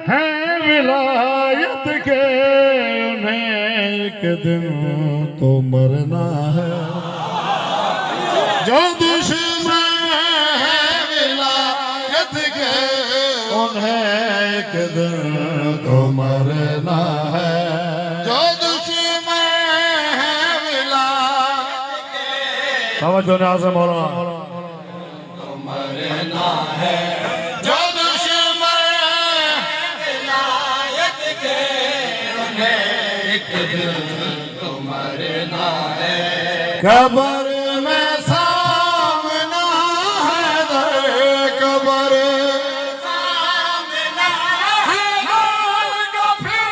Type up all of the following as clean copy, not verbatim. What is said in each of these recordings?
हैं विलायत के, उन्हें एक दिन तो मरना है। जो दुश्मन है विलायत के, उन्हें एक दिन तो मरना है। जो दुश्मन है विलायत के, तवज्जो न्याज़ मौला, तो मरना है। जो दुश्मन है विलायत के, उन्हें एक दिन तो मरना है। कब्र में सामना है दर, कब्र सामना है दर, फिर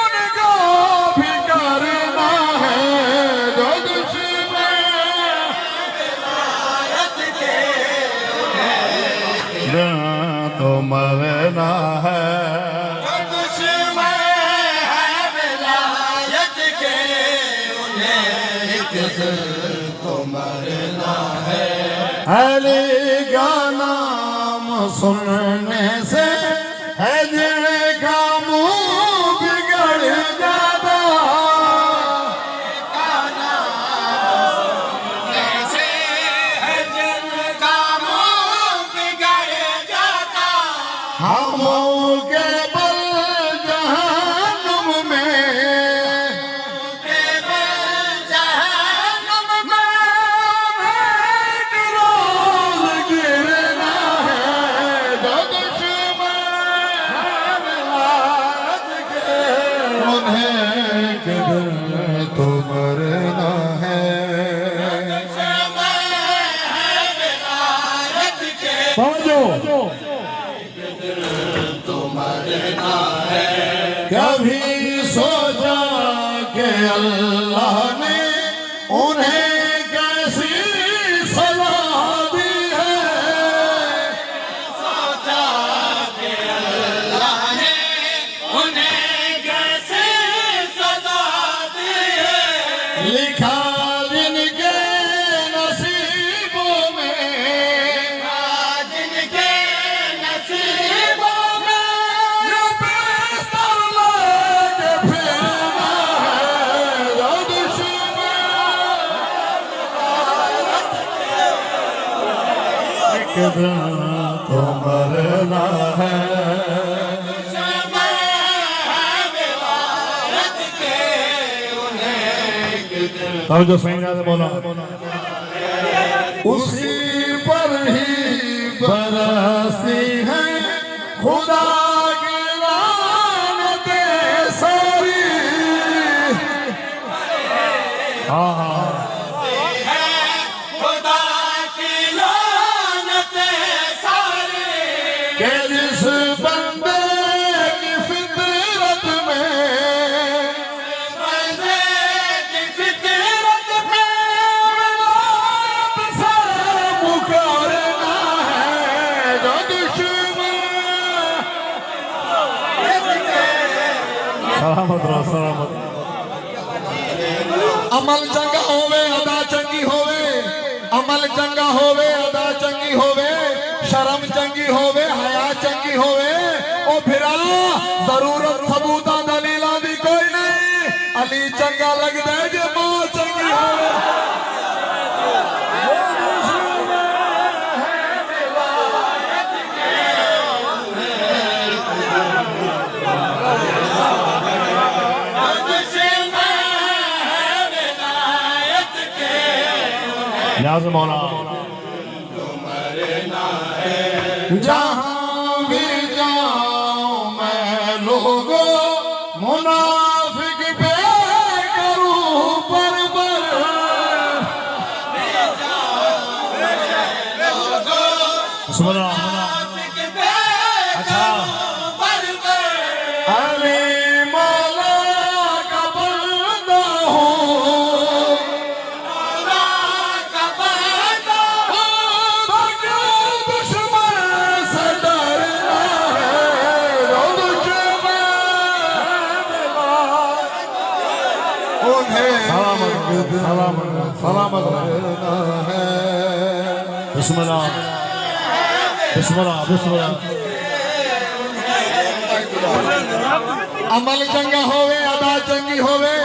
उनको भी करना है। जो दुश्मन विलायत के, उन्हें तो मरना है। जो दुश्मन है विलायत के, उन्हें एक दिन तो मरना है। अली का नाम सुनने से है जिनका मुंह बिगड़ जाता, का नाम सुनने से है जिनका मुंह बिगड़ जाता। हम के बल जहन्नुम में, के बल जहन्नुम में एक रोज गिरना है। जो दुश्मन है विलायत के, उन्हें एक दिन तो मरना है। दुश्मन है विलायत के, समझो तो मरना है। कभी सोचा कि अल्लाह ने उन्हें कैसी सजा दी है। सोचा कि अल्लाह ने उन्हें कैसी सजा दी है। लिखा जिनके नसीबों में, जिनके नसीबों में ये बेस्तर लेके फिरना है। जो दुश्मन एक दिन तो मरना है। तब जो सही से बोला, उसी पर ही बरसती है खुदा की लानतें सारी। हाँ हाँ, खुदा की लानतें सारी, के जिस बंदे की फितरत में, बंदे की फितरत में विलायत से पुकारना है। जो दुश्मन सलामत रहो, सलामत। अमल चंगा होवे अदा चंगी होवे, अमल चंगा होवे अदा चंगी होवे, शर्म चंगी होवे हया चंगी होवे। ओ फिरा जरूरत सबूता दलीला दी कोई नहीं, अली चंगा लगदा है जे मां चंगी होवे। न्याज़ मौला, जहाँ भी जाऊँ मैं लोगों मुनाफिक पे करूँ परवर। सुना अच्छा, अली मौला का बंदा हूँ, दुश्मन से डरना है। सलामत रहना है। बिस्मिल्लाह बिस्मिल्लाह बिस्मिल्लाह। अमल चंगा होवे अदा चंगी होवे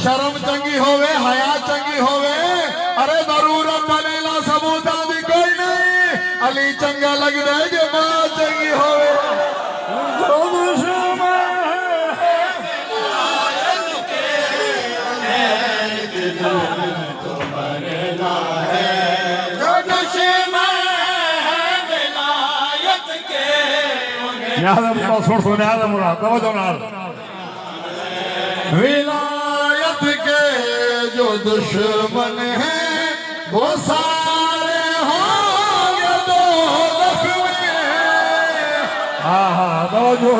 शर्म चंगी होवे हया चंगी होवे अरे जरूरत बनेला सबूता भी कोई नहीं अली चंगा लगदा है जे मां चंगी होवे विलायत के जो दुश्मन हैं वो सारे होंगे दो में हाँ हाँ तवज्जो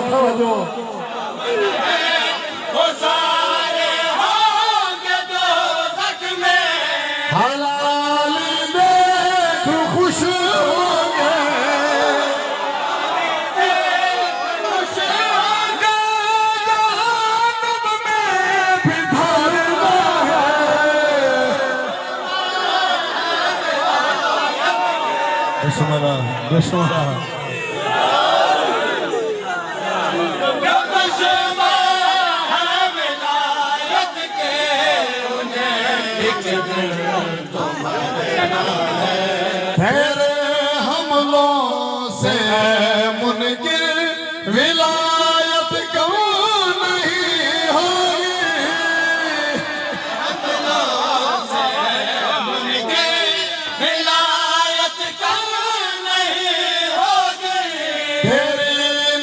वो सारे होंगे दोज़ख में हलाल देख खुश होंगे तेरे हमलों से मुनकिर विलायत क्यों नहीं होगी विलायत क्यों नहीं होगी तेरी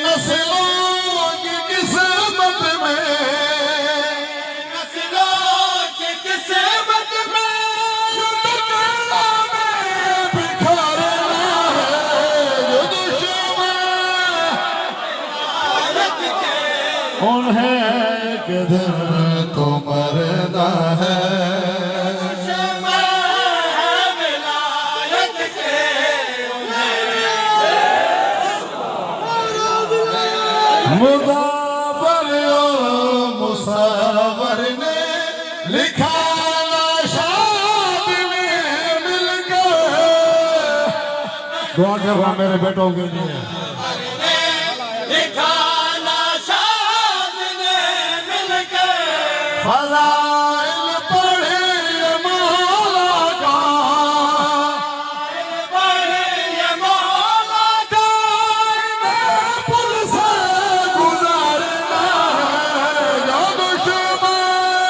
नस्लों की किस्मत में नस्लों की किस्मत में उन्हें किधर तो मरना है मुदाबर मुसावर ने लिखा ना शादी में मिलकर दुआ करना मेरे बेटों के लिए फज़ाइल पढ़े मौला का पुल से गुज़रना है जो दुश्मन